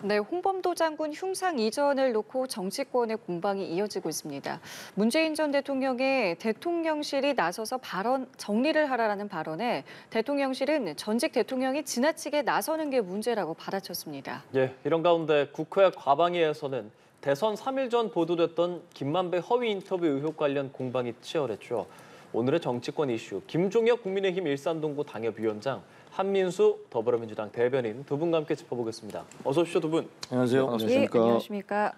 네, 홍범도 장군 흉상 이전을 놓고 정치권의 공방이 이어지고 있습니다. 문재인 전 대통령의 대통령실이 나서서 발언 정리를 하라라는 발언에 대통령실은 전직 대통령이 지나치게 나서는 게 문제라고 받아쳤습니다. 예, 이런 가운데 국회 과방위에서는 대선 3일 전 보도됐던 김만배 허위 인터뷰 의혹 관련 공방이 치열했죠. 오늘의 정치권 이슈, 김종혁 국민의힘 일산동구 당협위원장, 한민수 더불어민주당 대변인 두 분과 함께 짚어보겠습니다. 어서 오십시오, 두 분. 안녕하세요. 안녕하십니까. 안녕하십니까.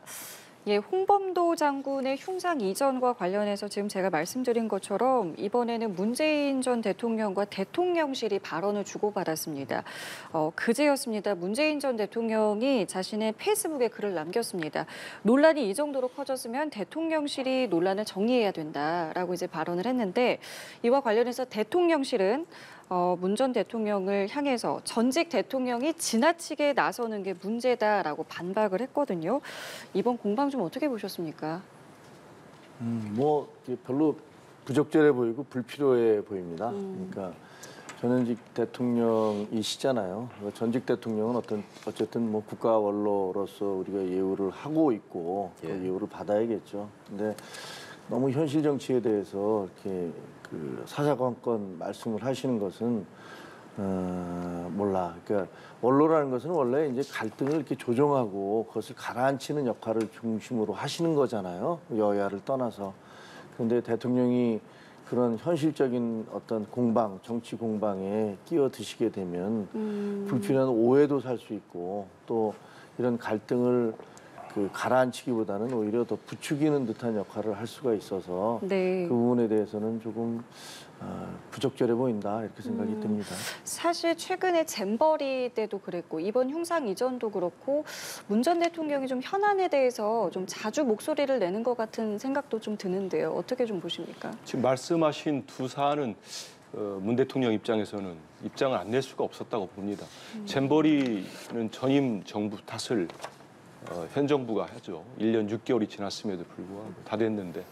예, 홍범도 장군의 흉상 이전과 관련해서 지금 제가 말씀드린 것처럼 이번에는 문재인 전 대통령과 대통령실이 발언을 주고받았습니다. 그제였습니다. 문재인 전 대통령이 자신의 페이스북에 글을 남겼습니다. 논란이 이 정도로 커졌으면 대통령실이 논란을 정리해야 된다라고 이제 발언을 했는데 이와 관련해서 대통령실은 문 전 대통령을 향해서 전직 대통령이 지나치게 나서는 게 문제다라고 반박을 했거든요. 이번 공방 좀 어떻게 보셨습니까? 뭐 별로 부적절해 보이고 불필요해 보입니다. 그러니까 전현직 대통령이시잖아요. 전직 대통령은 어쨌든 뭐 국가 원로로서 우리가 예우를 하고 있고 그 예우를 받아야겠죠. 근데 너무 현실 정치에 대해서 이렇게 사사건건 말씀을 하시는 것은 몰라. 그러니까 원로라는 것은 원래 이제 갈등을 이렇게 조정하고 그것을 가라앉히는 역할을 중심으로 하시는 거잖아요. 여야를 떠나서. 그런데 대통령이 그런 현실적인 어떤 공방, 정치 공방에 끼어드시게 되면 불필요한 오해도 살 수 있고 또 이런 갈등을 가라앉히기보다는 오히려 더 부추기는 듯한 역할을 할 수가 있어서 네. 그 부분에 대해서는 조금 부적절해 보인다 이렇게 생각이 듭니다. 사실 최근에 잼버리 때도 그랬고 이번 흉상 이전도 그렇고 문 전 대통령이 좀 현안에 대해서 좀 자주 목소리를 내는 것 같은 생각도 좀 드는데요. 어떻게 좀 보십니까? 지금 말씀하신 두 사안은 문 대통령 입장에서는 입장을 안 낼 수가 없었다고 봅니다. 잼버리는 전임 정부 탓을 현 정부가 하죠. 1년 6개월이 지났음에도 불구하고 다 됐는데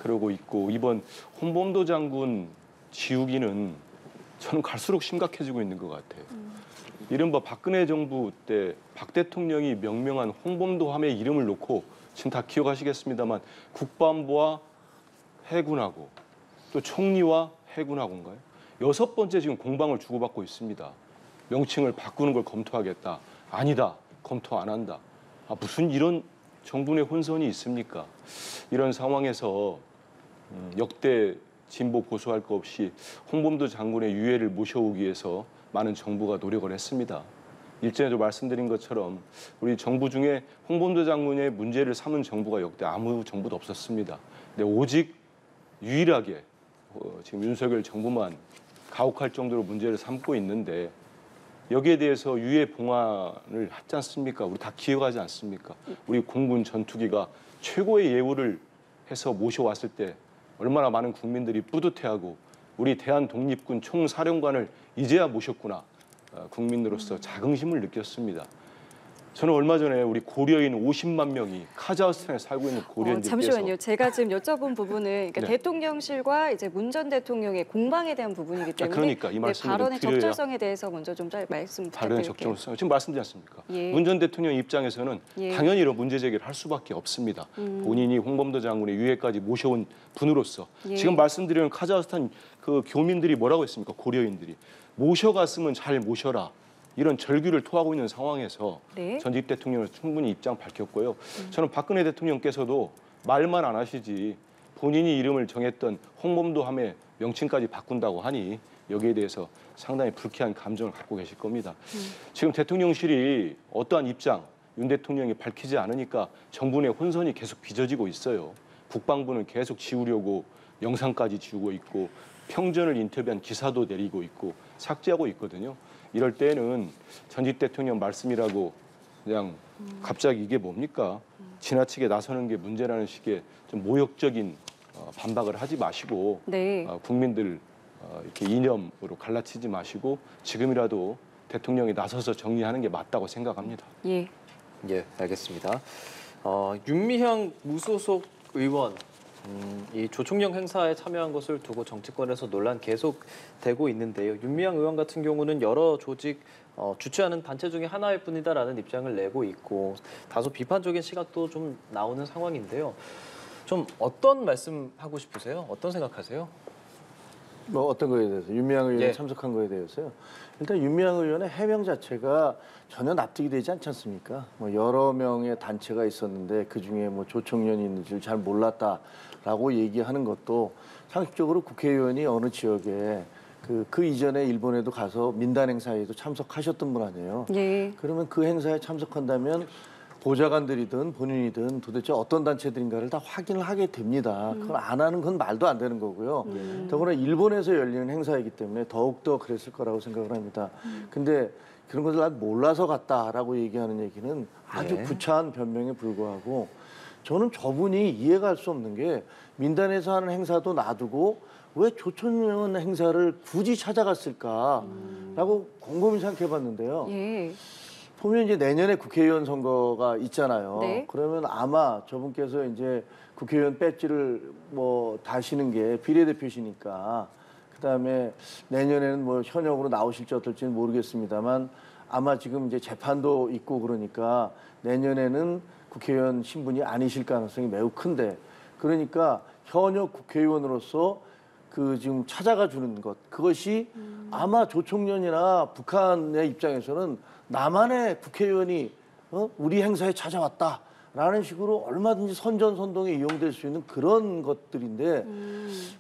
그러고 있고 이번 홍범도 장군 지우기는 저는 갈수록 심각해지고 있는 것 같아요. 이른바 박근혜 정부 때 박 대통령이 명명한 홍범도함의 이름을 놓고 지금 다 기억하시겠습니다만 국방부와 해군하고 또 총리와 해군하고인가요? 6번째 지금 공방을 주고받고 있습니다. 명칭을 바꾸는 걸 검토하겠다. 아니다. 검토 안 한다. 무슨 이런 정부 내 혼선이 있습니까? 이런 상황에서 역대 진보 보수할 것 없이 홍범도 장군의 유해를 모셔오기 위해서 많은 정부가 노력을 했습니다. 일전에도 말씀드린 것처럼 우리 정부 중에 홍범도 장군의 문제를 삼은 정부가 역대 아무 정부도 없었습니다. 근데 오직 유일하게 지금 윤석열 정부만 가혹할 정도로 문제를 삼고 있는데 여기에 대해서 유해 봉환을 하지 않습니까? 우리 다 기억하지 않습니까? 우리 공군 전투기가 최고의 예우를 해서 모셔왔을 때 얼마나 많은 국민들이 뿌듯해하고 우리 대한독립군 총사령관을 이제야 모셨구나. 국민으로서 자긍심을 느꼈습니다. 저는 얼마 전에 우리 고려인 50만 명이 카자흐스탄에 살고 있는 고려인들께서 잠시만요. 제가 지금 여쭤본 부분은 그러니까 네. 대통령실과 이제 문 전 대통령의 공방에 대한 부분이기 때문에 그러니까 이 말씀이 발언의 필요해야. 적절성에 대해서 먼저 좀 말씀 발언의 부탁드릴게요. 적절성 지금 말씀드렸지 않습니까? 예. 문 전 대통령 입장에서는 예. 당연히 이런 문제 제기를 할 수밖에 없습니다. 본인이 홍범도 장군의 유해까지 모셔온 분으로서 예. 지금 말씀드리는 카자흐스탄 그 교민들이 뭐라고 했습니까? 고려인들이 모셔갔으면 잘 모셔라. 이런 절규를 토하고 있는 상황에서 네. 전직 대통령은 충분히 입장 밝혔고요. 저는 박근혜 대통령께서도 말만 안 하시지 본인이 이름을 정했던 홍범도함의 명칭까지 바꾼다고 하니 여기에 대해서 상당히 불쾌한 감정을 갖고 계실 겁니다. 지금 대통령실이 어떠한 입장 윤 대통령이 밝히지 않으니까 정부 내 혼선이 계속 빚어지고 있어요. 국방부는 계속 지우려고 영상까지 지우고 있고 평전을 인터뷰한 기사도 내리고 있고 삭제하고 있거든요. 이럴 때는 전직 대통령 말씀이라고 그냥 갑자기 이게 뭡니까? 지나치게 나서는 게 문제라는 식의 좀 모욕적인 반박을 하지 마시고 네. 국민들 이렇게 이념으로 갈라치지 마시고 지금이라도 대통령이 나서서 정리하는 게 맞다고 생각합니다. 예. 예, 알겠습니다. 윤미향 무소속 의원 이 조총련 행사에 참여한 것을 두고 정치권에서 논란 계속되고 있는데요. 윤미향 의원 같은 경우는 여러 조직 주최하는 단체 중에 하나일 뿐이다라는 입장을 내고 있고 다소 비판적인 시각도 좀 나오는 상황인데요. 좀 어떤 말씀 하고 싶으세요? 어떤 생각하세요? 뭐 어떤 거에 대해서 윤미향 의원이 예. 참석한 거에 대해서요. 일단 윤미향 의원의 해명 자체가 전혀 납득이 되지 않지 않습니까? 뭐 여러 명의 단체가 있었는데 그 중에 뭐 조총련이 있는지를 잘 몰랐다라고 얘기하는 것도 상식적으로 국회의원이 어느 지역에 그 이전에 일본에도 가서 민단 행사에도 참석하셨던 분 아니에요. 예. 그러면 그 행사에 참석한다면 보좌관들이든 본인이든 도대체 어떤 단체들인가를 다 확인을 하게 됩니다. 그걸 안 하는 건 말도 안 되는 거고요. 더구나 일본에서 열리는 행사이기 때문에 더욱더 그랬을 거라고 생각을 합니다. 근데 그런 것을 난 몰라서 갔다라고 얘기하는 얘기는 아주 예. 구차한 변명에 불과하고 저는 저분이 이해가 할 수 없는 게 민단에서 하는 행사도 놔두고 왜 조총련 행사를 굳이 찾아갔을까라고 곰곰이 생각해 봤는데요. 예. 보면 이제 내년에 국회의원 선거가 있잖아요. 네. 그러면 아마 저분께서 이제 국회의원 배지를 뭐 다시는 게 비례대표시니까 그다음에 내년에는 뭐 현역으로 나오실지 어떨지는 모르겠습니다만 아마 지금 이제 재판도 있고 그러니까 내년에는 국회의원 신분이 아니실 가능성이 매우 큰데 그러니까 현역 국회의원으로서 그 지금 찾아가 주는 것 그것이 아마 조총련이나 북한의 입장에서는 나만의 국회의원이 우리 행사에 찾아왔다라는 식으로 얼마든지 선전선동에 이용될 수 있는 그런 것들인데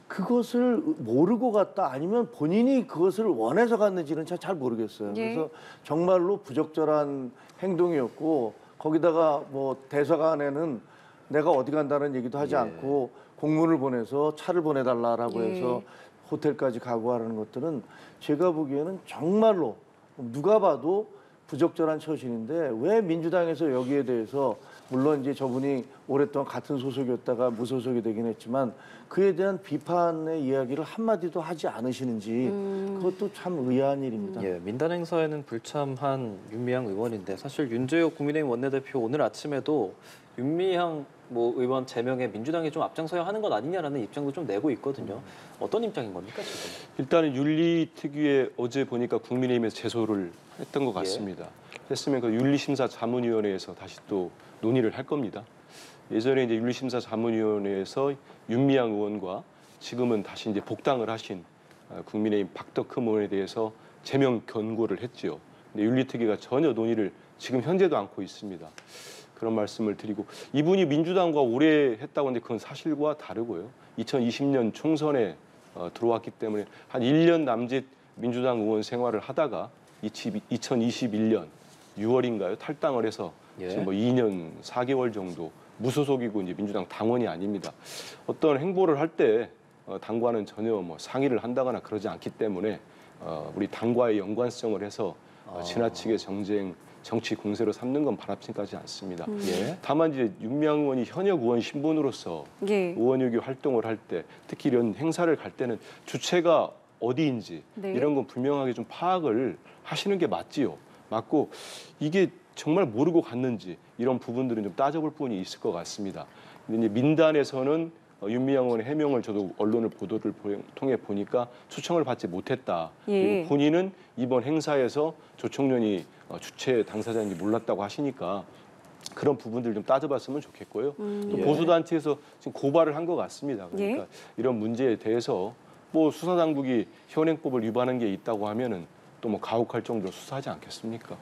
그것을 모르고 갔다 아니면 본인이 그것을 원해서 갔는지는 잘 모르겠어요. 예. 그래서 정말로 부적절한 행동이었고 거기다가 뭐 대사관에는 내가 어디 간다는 얘기도 하지 예. 않고 공문을 보내서 차를 보내달라라고 예. 해서 호텔까지 가고 하는 것들은 제가 보기에는 정말로 누가 봐도 부적절한 처신인데 왜 민주당에서 여기에 대해서 물론 이제 저분이 오랫동안 같은 소속이었다가 무소속이 되긴 했지만 그에 대한 비판의 이야기를 한마디도 하지 않으시는지 그것도 참 의아한 일입니다. 예, 민단 행사에는 불참한 윤미향 의원인데 사실 윤재욱 국민의힘 원내대표 오늘 아침에도 윤미향 뭐 의원 제명에 민주당이 좀 앞장서야 하는 것 아니냐라는 입장도 좀 내고 있거든요. 어떤 입장인 겁니까 지금? 일단은 윤리특위에 어제 보니까 국민의힘에서 제소를 했던 것 같습니다. 했으면 그 윤리심사자문위원회에서 다시 또 논의를 할 겁니다. 예전에 이제 윤리심사자문위원회에서 윤미향 의원과 지금은 다시 이제 복당을 하신 국민의힘 박덕흠 의원에 대해서 제명 권고를 했지요. 근데 윤리특위가 전혀 논의를 지금 현재도 않고 있습니다. 그런 말씀을 드리고 이분이 민주당과 오래 했다고 하는데 그건 사실과 다르고요. 2020년 총선에 들어왔기 때문에 한 1년 남짓 민주당 의원 생활을 하다가 2021년 6월인가요? 탈당을 해서 예. 지금 뭐 2년 4개월 정도 무소속이고 이제 민주당 당원이 아닙니다. 어떤 행보를 할 때 당과는 전혀 뭐 상의를 한다거나 그러지 않기 때문에 우리 당과의 연관성을 해서 지나치게 정치 공세로 삼는 건 바람직하지 않습니다. 예. 다만 이제 윤미향 의원이 현역 의원 신분으로서 예. 의원유기 활동을 할 때 특히 이런 행사를 갈 때는 주체가 어디인지 네. 이런 건 분명하게 좀 파악을 하시는 게 맞지요. 맞고 이게 정말 모르고 갔는지 이런 부분들은 좀 따져볼 부분이 있을 것 같습니다. 근데 이제 민단에서는 윤미향 의원의 해명을 저도 언론을 보도를 통해 보니까 초청을 받지 못했다. 예. 그리고 본인은 이번 행사에서 조총련이 주최 당사자인지 몰랐다고 하시니까 그런 부분들 좀 따져봤으면 좋겠고요. 또 예. 보수단체에서 지금 고발을 한 것 같습니다. 그러니까 이런 문제에 대해서 뭐 수사당국이 현행법을 위반한 게 있다고 하면은 또 뭐 가혹할 정도로 수사하지 않겠습니까?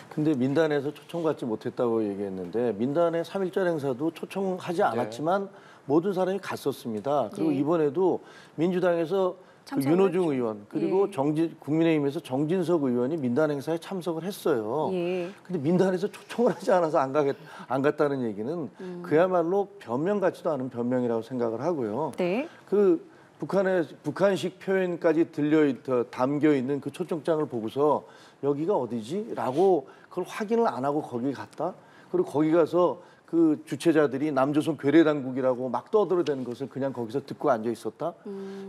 근데 민단에서 초청받지 못했다고 얘기했는데 민단의 3.1절 행사도 초청하지 않았지만 모든 사람이 갔었습니다. 그리고 예. 이번에도 민주당에서 그 참석을 윤호중 했죠. 의원 그리고 예. 국민의힘에서 정진석 의원이 민단 행사에 참석을 했어요. 예. 근데 민단에서 초청을 하지 않아서 안 갔다는 얘기는 그야말로 변명 같지도 않은 변명이라고 생각을 하고요. 네. 그 북한식 표현까지 담겨 있는 그 초청장을 보고서 여기가 어디지?라고 그걸 확인을 안 하고 거기 갔다. 그리고 거기 가서 그 주최자들이 남조선 괴뢰 당국이라고 막 떠들어대는 것을 그냥 거기서 듣고 앉아 있었다.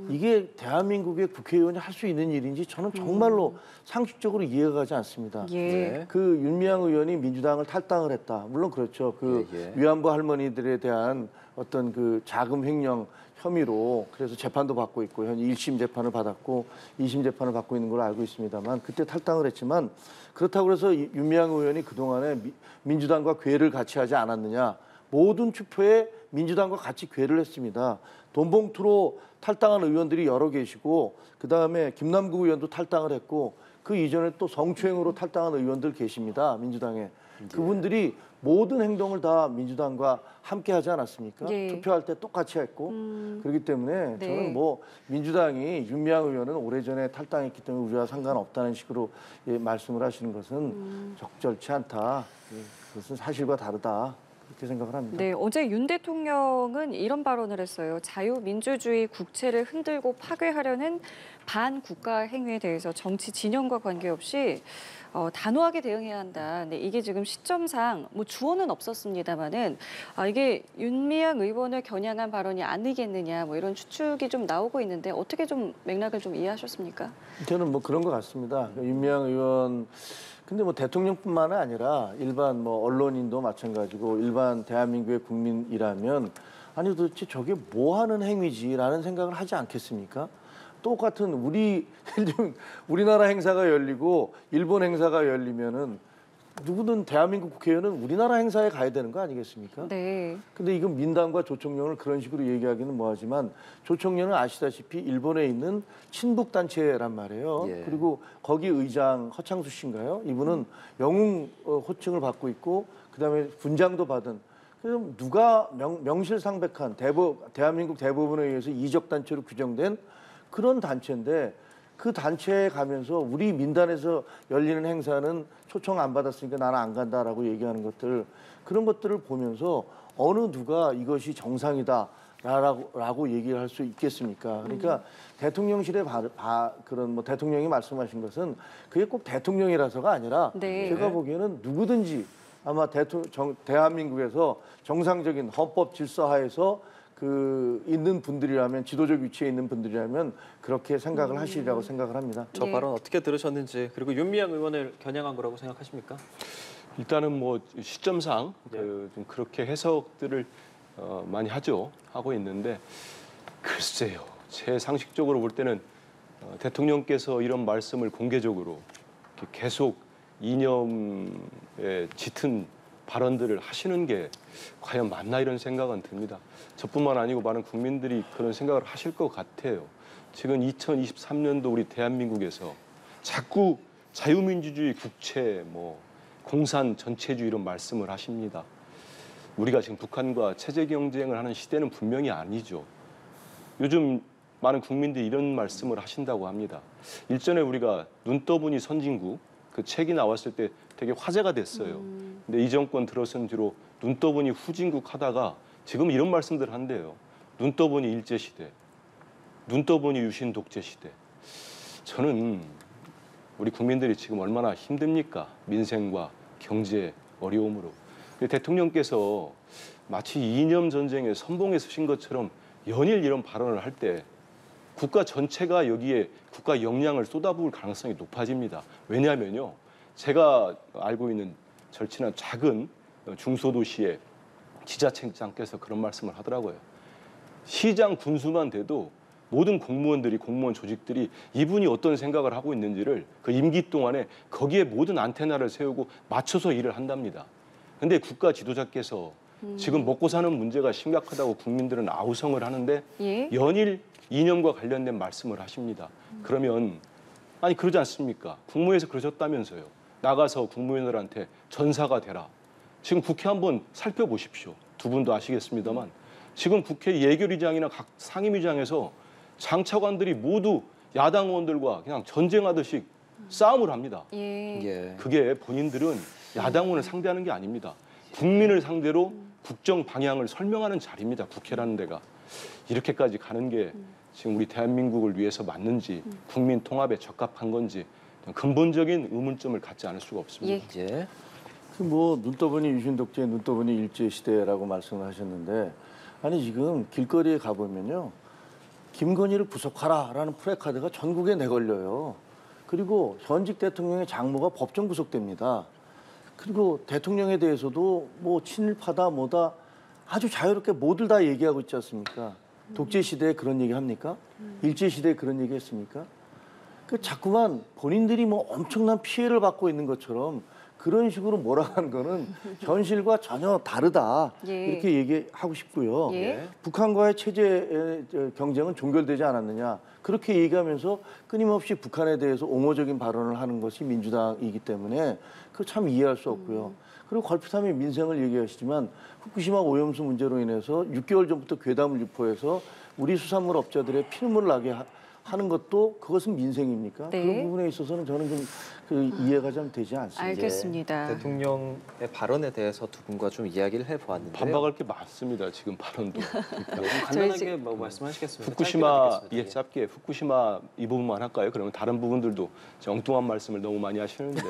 이게 대한민국의 국회의원이 할 수 있는 일인지 저는 정말로 상식적으로 이해가 가지 않습니다. 예. 네. 그 윤미향 의원이 민주당을 탈당을 했다. 물론 그렇죠. 그 예, 예. 위안부 할머니들에 대한 어떤 그 자금 횡령 혐의로 그래서 재판도 받고 있고 현 1심 재판을 받았고 2심 재판을 받고 있는 걸로 알고 있습니다만 그때 탈당을 했지만 그렇다고 해서 윤미향 의원이 그동안에 민주당과 궤를 같이 하지 않았느냐. 모든 투표에 민주당과 같이 궤를 했습니다. 돈봉투로 탈당한 의원들이 여러 계시고 그다음에 김남국 의원도 탈당을 했고 그 이전에 또 성추행으로 탈당한 의원들 계십니다. 민주당에. 그분들이 모든 행동을 다 민주당과 함께 하지 않았습니까? 예. 투표할 때 똑같이 했고 그렇기 때문에 네. 저는 뭐 민주당이 윤미향 의원은 오래전에 탈당했기 때문에 우리와 상관없다는 식으로 말씀을 하시는 것은 적절치 않다. 그것은 사실과 다르다. 그렇게 생각을 합니다. 네, 어제 윤 대통령은 이런 발언을 했어요. 자유민주주의 국채를 흔들고 파괴하려는 반국가 행위에 대해서 정치 진영과 관계없이 단호하게 대응해야 한다. 네, 이게 지금 시점상 뭐 주어는 없었습니다만은 이게 윤미향 의원을 겨냥한 발언이 아니겠느냐 뭐 이런 추측이 좀 나오고 있는데 어떻게 좀 맥락을 좀 이해하셨습니까? 저는 뭐 그런 것 같습니다. 윤미향 의원 근데 뭐 대통령뿐만 아니라 일반 뭐 언론인도 마찬가지고 일반 대한민국의 국민이라면 아니 도대체 저게 뭐 하는 행위지라는 생각을 하지 않겠습니까? 똑같은 우리나라 행사가 열리고 일본 행사가 열리면은 누구든 대한민국 국회의원은 우리나라 행사에 가야 되는 거 아니겠습니까? 네. 근데 이건 민당과 조총련을 그런 식으로 얘기하기는 뭐하지만 조총련은 아시다시피 일본에 있는 친북 단체란 말이에요. 예. 그리고 거기 의장 허창수 씨인가요? 이분은 영웅 호칭을 받고 있고 그다음에 분장도 받은. 그럼 누가 명실상백한 대한민국 대법원에 의해서 이적 단체로 규정된 그런 단체인데 그 단체에 가면서 우리 민단에서 열리는 행사는 초청 안 받았으니까 나는 안 간다라고 얘기하는 것들 그런 것들을 보면서 어느 누가 이것이 정상이다라고 얘기를 할 수 있겠습니까? 그러니까 대통령실의 그런 뭐 대통령이 말씀하신 것은 그게 꼭 대통령이라서가 아니라 네. 제가 보기에는 누구든지 아마 대한민국에서 정상적인 헌법 질서하에서 있는 분들이라면 지도적 위치에 있는 분들이라면 그렇게 생각을 하시리라고 생각을 합니다. 저 예. 발언 어떻게 들으셨는지 그리고 윤미향 의원을 겨냥한 거라고 생각하십니까? 일단은 뭐 시점상 예. 좀 그렇게 해석들을 많이 하고 있는데 글쎄요. 제 상식적으로 볼 때는 대통령께서 이런 말씀을 공개적으로 이렇게 계속 이념에 짙은 발언들을 하시는 게 과연 맞나 이런 생각은 듭니다. 저뿐만 아니고 많은 국민들이 그런 생각을 하실 것 같아요. 지금 2023년도 우리 대한민국에서 자꾸 자유민주주의 국채, 뭐 공산 전체주의 이런 말씀을 하십니다. 우리가 지금 북한과 체제 경쟁을 하는 시대는 분명히 아니죠. 요즘 많은 국민들이 이런 말씀을 하신다고 합니다. 일전에 우리가 눈 떠보니 선진국 그 책이 나왔을 때 되게 화제가 됐어요. 근데 이 정권 들어선 뒤로 눈 떠보니 후진국 하다가 지금 이런 말씀들 한대요. 눈 떠보니 일제시대, 눈 떠보니 유신 독재시대. 저는 우리 국민들이 지금 얼마나 힘듭니까? 민생과 경제 어려움으로. 대통령께서 마치 이념 전쟁에 선봉에 서신 것처럼 연일 이런 발언을 할 때 국가 전체가 여기에 국가 역량을 쏟아부을 가능성이 높아집니다. 왜냐하면요. 제가 알고 있는 절친한 작은 중소도시의 지자체장께서 그런 말씀을 하더라고요. 시장 군수만 돼도 모든 공무원 조직들이 이분이 어떤 생각을 하고 있는지를 그 임기 동안에 거기에 모든 안테나를 세우고 맞춰서 일을 한답니다. 근데 국가 지도자께서 지금 먹고 사는 문제가 심각하다고 국민들은 아우성을 하는데 예. 연일 이념과 관련된 말씀을 하십니다. 그러면 아니 그러지 않습니까? 국무회에서 그러셨다면서요. 나가서 국무위원들한테 전사가 되라. 지금 국회 한번 살펴보십시오. 두 분도 아시겠습니다만 지금 국회 예결위장이나 각 상임위장에서 장차관들이 모두 야당 의원들과 그냥 전쟁하듯이 싸움을 합니다. 예. 그게 본인들은 야당 의원을 상대하는 게 아닙니다. 국민을 상대로 국정 방향을 설명하는 자리입니다. 국회라는 데가. 이렇게까지 가는 게 지금 우리 대한민국을 위해서 맞는지 국민 통합에 적합한 건지 근본적인 의문점을 갖지 않을 수가 없습니다. 예. 뭐 눈떠보니 유신독재, 눈떠보니 일제시대라고 말씀을 하셨는데 아니 지금 길거리에 가보면요. 김건희를 구속하라라는 프래카드가 전국에 내걸려요. 그리고 현직 대통령의 장모가 법정 구속됩니다. 그리고 대통령에 대해서도 뭐 친일파다 뭐다 아주 자유롭게 모두 다 얘기하고 있지 않습니까? 독재 시대에 그런 얘기 합니까? 일제 시대에 그런 얘기 했습니까? 그 자꾸만 본인들이 뭐 엄청난 피해를 받고 있는 것처럼 그런 식으로 몰아가는 거는 현실과 전혀 다르다. 예. 이렇게 얘기하고 싶고요. 예. 북한과의 체제 경쟁은 종결되지 않았느냐. 그렇게 얘기하면서 끊임없이 북한에 대해서 옹호적인 발언을 하는 것이 민주당이기 때문에 그거 참 이해할 수 없고요. 그리고 걸핏하면 민생을 얘기하시지만 후쿠시마 오염수 문제로 인해서 6개월 전부터 괴담을 유포해서 우리 수산물 업자들의 피눈물 나게 하는 것도 그것은 민생입니까? 네. 그런 부분에 있어서는 저는 좀 그 이해가 좀 되지 않습니다. 알겠습니다. 대통령의 발언에 대해서 두 분과 좀 이야기를 해보았는데요. 반박할 게 많습니다. 지금 발언도. 간단하게 뭐 말씀하시겠습니다. 후쿠시마 짧게 짧게 후쿠시마 이 부분만 할까요? 그러면 다른 부분들도 엉뚱한 말씀을 너무 많이 하시는데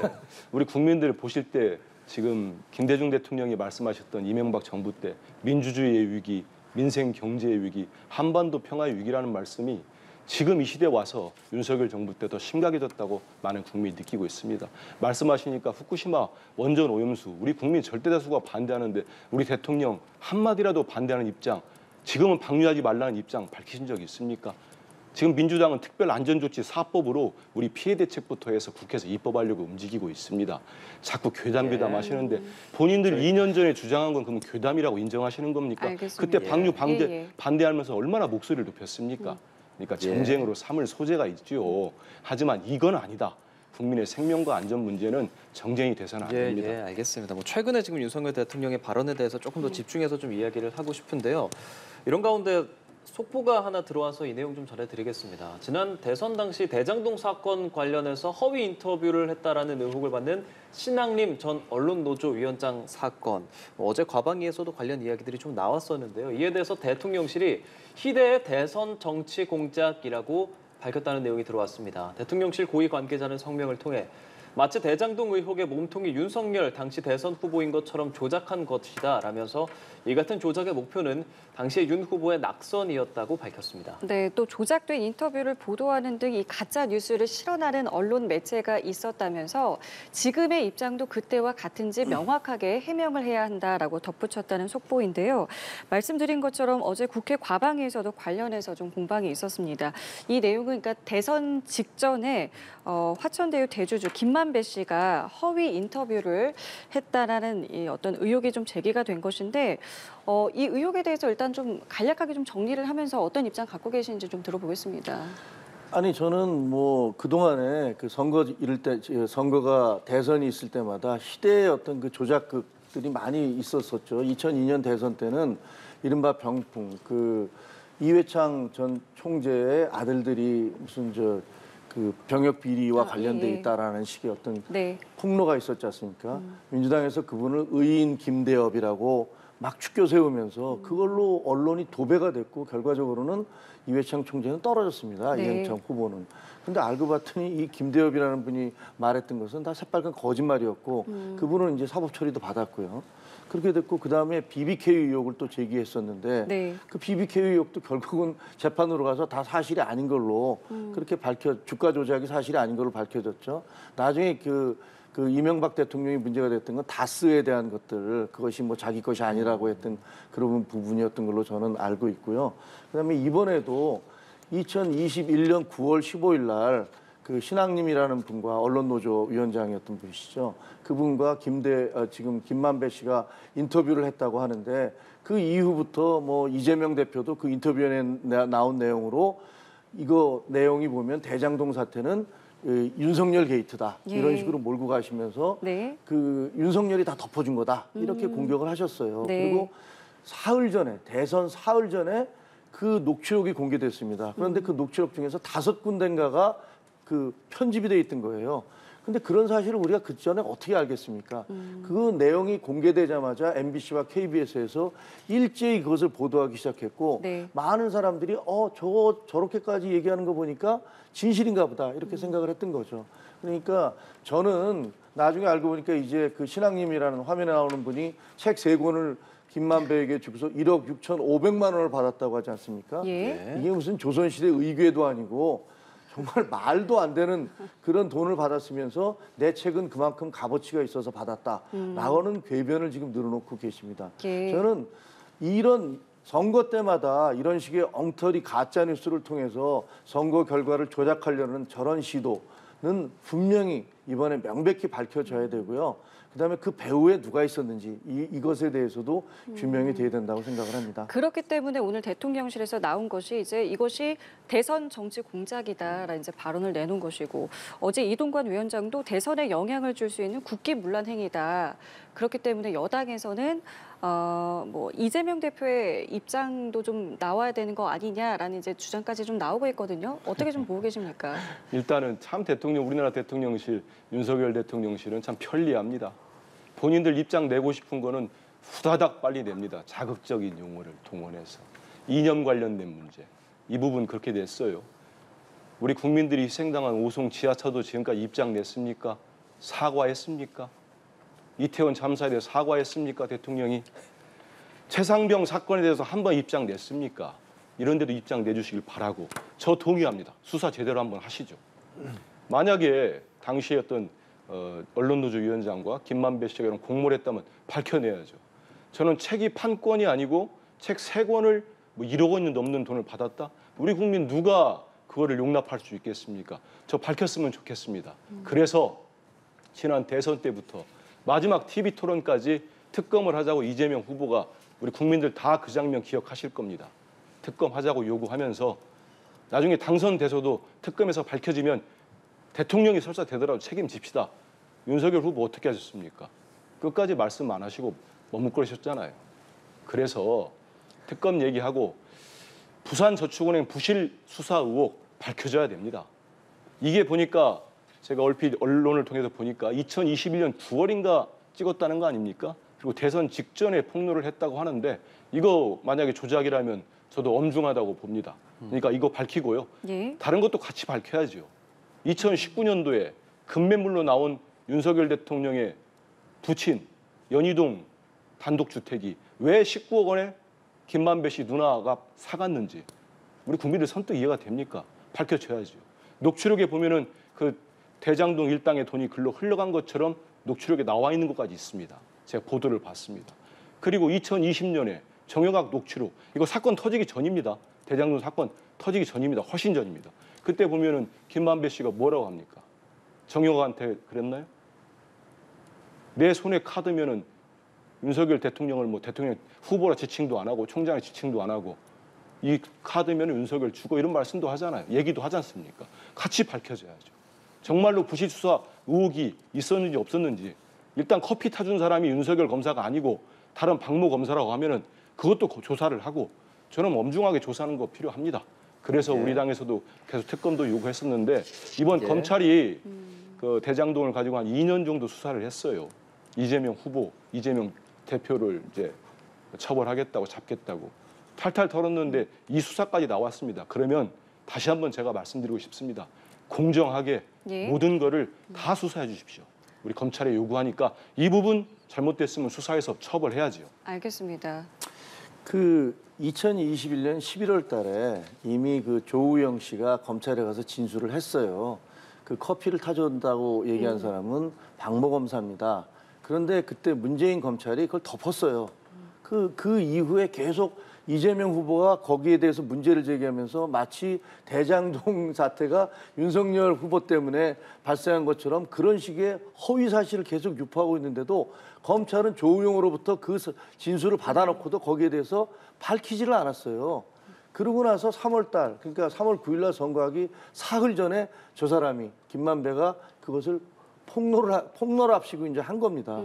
우리 국민들 보실 때 지금 김대중 대통령이 말씀하셨던 이명박 정부 때 민주주의의 위기, 민생 경제의 위기, 한반도 평화의 위기라는 말씀이 지금 이 시대에 와서 윤석열 정부 때 더 심각해졌다고 많은 국민이 느끼고 있습니다. 말씀하시니까 후쿠시마 원전 오염수 우리 국민 절대 다수가 반대하는데 우리 대통령 한마디라도 반대하는 입장, 지금은 방류하지 말라는 입장 밝히신 적이 있습니까? 지금 민주당은 특별안전조치 4법으로 우리 피해 대책부터 해서 국회에서 입법하려고 움직이고 있습니다. 자꾸 괴담 하시는데 본인들 2년 전에 주장한 건 그러면 괴담이라고 인정하시는 겁니까? 알겠습니다. 그때 방류 예. 반대하면서 얼마나 목소리를 높였습니까? 그러니까 정쟁으로 삼을 소재가 있죠. 하지만 이건 아니다. 국민의 생명과 안전 문제는 정쟁이 돼서는 안 됩니다. 예, 알겠습니다. 뭐 최근에 지금 윤석열 대통령의 발언에 대해서 조금 더 집중해서 좀 이야기를 하고 싶은데요. 이런 가운데 속보가 하나 들어와서 이 내용 좀 전해드리겠습니다. 지난 대선 당시 대장동 사건 관련해서 허위 인터뷰를 했다라는 의혹을 받는 신학림 전 언론노조 위원장 사건. 어제 과방위에서도 관련 이야기들이 좀 나왔었는데요. 이에 대해서 대통령실이 희대의 대선 정치 공작이라고 밝혔다는 내용이 들어왔습니다. 대통령실 고위 관계자는 성명을 통해 마치 대장동 의혹의 몸통이 윤석열 당시 대선 후보인 것처럼 조작한 것이다 라면서 이 같은 조작의 목표는 당시의 윤 후보의 낙선이었다고 밝혔습니다. 네, 또 조작된 인터뷰를 보도하는 등 이 가짜 뉴스를 실어나른 언론 매체가 있었다면서 지금의 입장도 그때와 같은지 명확하게 해명을 해야 한다라고 덧붙였다는 속보인데요. 말씀드린 것처럼 어제 국회 과방위에서도 관련해서 좀 공방이 있었습니다. 이 내용은 그러니까 대선 직전에 화천대유 대주주 김만배 씨가 허위 인터뷰를 했다라는 이 어떤 의혹이 좀 제기가 된 것인데 이 의혹에 대해서 일단 좀 간략하게 좀 정리를 하면서 어떤 입장 갖고 계신지 좀 들어보겠습니다. 아니 저는 뭐 그동안에 그 선거 이럴 때 선거가 대선이 있을 때마다 희대의 어떤 그 조작극들이 많이 있었었죠. 2002년 대선 때는 이른바 병풍 그 이회창 전 총재의 아들들이 무슨 그 병역 비리와 관련돼 있다라는 식의 어떤 폭로가 있었지 않습니까? 민주당에서 그분을 의인 김대엽이라고 막 축켜 세우면서 그걸로 언론이 도배가 됐고 결과적으로는 이회창 총재는 떨어졌습니다. 이행창 후보는. 근데 알고 봤더니 이 김대엽이라는 분이 말했던 것은 다 새빨간 거짓말이었고 그분은 이제 사법 처리도 받았고요. 그렇게 됐고 그다음에 BBK 의혹을 또 제기했었는데 그 BBK 의혹도 결국은 재판으로 가서 다 사실이 아닌 걸로 그렇게 주가 조작이 사실이 아닌 걸로 밝혀졌죠. 나중에 그 이명박 대통령이 문제가 됐던 건 다스에 대한 것들 그것이 뭐 자기 것이 아니라고 했던 그런 부분이었던 걸로 저는 알고 있고요. 그다음에 이번에도 2021년 9월 15일 날 그 신학님이라는 분과 언론노조 위원장이었던 분이시죠. 그분과 지금 김만배 씨가 인터뷰를 했다고 하는데 그 이후부터 뭐 이재명 대표도 그 인터뷰에 나온 내용으로 이거 내용이 보면 대장동 사태는 윤석열 게이트다 이런 식으로 몰고 가시면서 그 윤석열이 다 덮어준 거다 이렇게 공격을 하셨어요. 그리고 대선 사흘 전에 그 녹취록이 공개됐습니다. 그런데 그 녹취록 중에서 5군데인가가 그 편집이 돼 있던 거예요. 근데 그런 사실을 우리가 그 전에 어떻게 알겠습니까? 그 내용이 공개되자마자 MBC와 KBS에서 일제히 그것을 보도하기 시작했고 많은 사람들이 저렇게까지 얘기하는 거 보니까 진실인가 보다 이렇게 생각을 했던 거죠. 그러니까 저는 나중에 알고 보니까 이제 그 신학님이라는 화면에 나오는 분이 책 3권을 김만배에게 주고서 1억 6,500만 원을 받았다고 하지 않습니까? 이게 무슨 조선시대 의궤도 아니고 정말 말도 안 되는 그런 돈을 받았으면서 내 책은 그만큼 값어치가 있어서 받았다라고는 궤변을 지금 늘어놓고 계십니다. 저는 이런 선거 때마다 이런 식의 엉터리 가짜 뉴스를 통해서 선거 결과를 조작하려는 저런 시도는 분명히 이번에 명백히 밝혀져야 되고요. 그다음에 그 배후에 누가 있었는지 이것에 대해서도 규명이 돼야 된다고 생각을 합니다. 그렇기 때문에 오늘 대통령실에서 나온 것이 이제 이것이 대선 정치 공작이다라는 이제 발언을 내놓은 것이고, 어제 이동관 위원장도 대선에 영향을 줄 수 있는 국기문란 행위다. 그렇기 때문에 여당에서는 뭐 이재명 대표의 입장도 좀 나와야 되는 거 아니냐라는 이제 주장까지 좀 나오고 있거든요. 어떻게 좀 보고 계십니까? 일단은 참 우리나라 대통령실, 윤석열 대통령실은 참 편리합니다. 본인들 입장 내고 싶은 거는 후다닥 빨리 냅니다. 자극적인 용어를 동원해서. 이념 관련된 문제. 이 부분 그렇게 됐어요. 우리 국민들이 희생당한 오송 지하철도 지금까지 입장 냈습니까? 사과했습니까? 이태원 참사에 대해서 사과했습니까? 대통령이. 최상병 사건에 대해서 한번 입장 냈습니까? 이런 데도 입장 내주시길 바라고. 저 동의합니다. 수사 제대로 한번 하시죠. 만약에 당시에 어떤 언론노조 위원장과 김만배 씨가 이런 공모를 했다면 밝혀내야죠. 저는 책이 판권이 아니고 책 3권을 뭐 1억 원이 넘는 돈을 받았다? 우리 국민 누가 그거를 용납할 수 있겠습니까? 저 밝혔으면 좋겠습니다. 그래서 지난 대선 때부터 마지막 TV 토론까지 특검을 하자고 이재명 후보가, 우리 국민들 다 그 장면 기억하실 겁니다. 특검하자고 요구하면서 나중에 당선돼서도 특검에서 밝혀지면 대통령이 설사 되더라도 책임집시다. 윤석열 후보 어떻게 하셨습니까? 끝까지 말씀 안 하시고 머뭇거리셨잖아요. 그래서 특검 얘기하고 부산저축은행 부실 수사 의혹 밝혀져야 됩니다. 이게 보니까 제가 얼핏 언론을 통해서 보니까 2021년 9월인가 찍었다는 거 아닙니까? 그리고 대선 직전에 폭로를 했다고 하는데 이거 만약에 조작이라면 저도 엄중하다고 봅니다. 그러니까 이거 밝히고요. 예. 다른 것도 같이 밝혀야죠. 2019년도에 급매물로 나온 윤석열 대통령의 부친 연희동 단독주택이 왜 19억 원에 김만배 씨 누나가 사갔는지 우리 국민들 선뜻 이해가 됩니까? 밝혀져야죠. 녹취록에 보면은 그 대장동 일당의 돈이 글로 흘러간 것처럼 녹취록에 나와 있는 것까지 있습니다. 제가 보도를 봤습니다. 그리고 2020년에 정영학 녹취록, 이거 사건 터지기 전입니다. 대장동 사건 터지기 전입니다. 훨씬 전입니다. 그때 보면은 김만배 씨가 뭐라고 합니까? 정영학한테 그랬나요? 내 손에 카드면은 윤석열 대통령을 뭐 대통령 후보라 지칭도 안 하고 총장의 지칭도 안 하고 이 카드면은 윤석열 주고 이런 말씀도 하잖아요. 얘기도 하지 않습니까? 같이 밝혀져야죠. 정말로 부실 수사 의혹이 있었는지 없었는지, 일단 커피 타준 사람이 윤석열 검사가 아니고 다른 박모 검사라고 하면은 그것도 조사를 하고, 저는 엄중하게 조사하는 거 필요합니다. 그래서 우리 당에서도 계속 특검도 요구했었는데 이번 검찰이 그 대장동을 가지고 한 2년 정도 수사를 했어요. 이재명 후보, 이재명 대표를 이제 처벌하겠다고 잡겠다고 탈탈 털었는데 이 수사까지 나왔습니다. 그러면 다시 한번 제가 말씀드리고 싶습니다. 공정하게 예. 모든 거를 다 수사해 주십시오. 우리 검찰에 요구하니까 이 부분 잘못됐으면 수사해서 처벌해야지요. 알겠습니다. 그 2021년 11월 달에 이미 그 조우영 씨가 검찰에 가서 진술을 했어요. 그 커피를 타준다고 얘기한 사람은 박모 검사입니다. 그런데 그때 문재인 검찰이 그걸 덮었어요. 그 이후에 계속 이재명 후보가 거기에 대해서 문제를 제기하면서 마치 대장동 사태가 윤석열 후보 때문에 발생한 것처럼 그런 식의 허위 사실을 계속 유포하고 있는데도 검찰은 조우영으로부터 그 진술을 받아놓고도 거기에 대해서 밝히지를 않았어요. 그러고 나서 3월 달, 그러니까 3월 9일 날 선거하기 사흘 전에 저 사람이 김만배가 그것을 폭로를 합시고 이제 한 겁니다.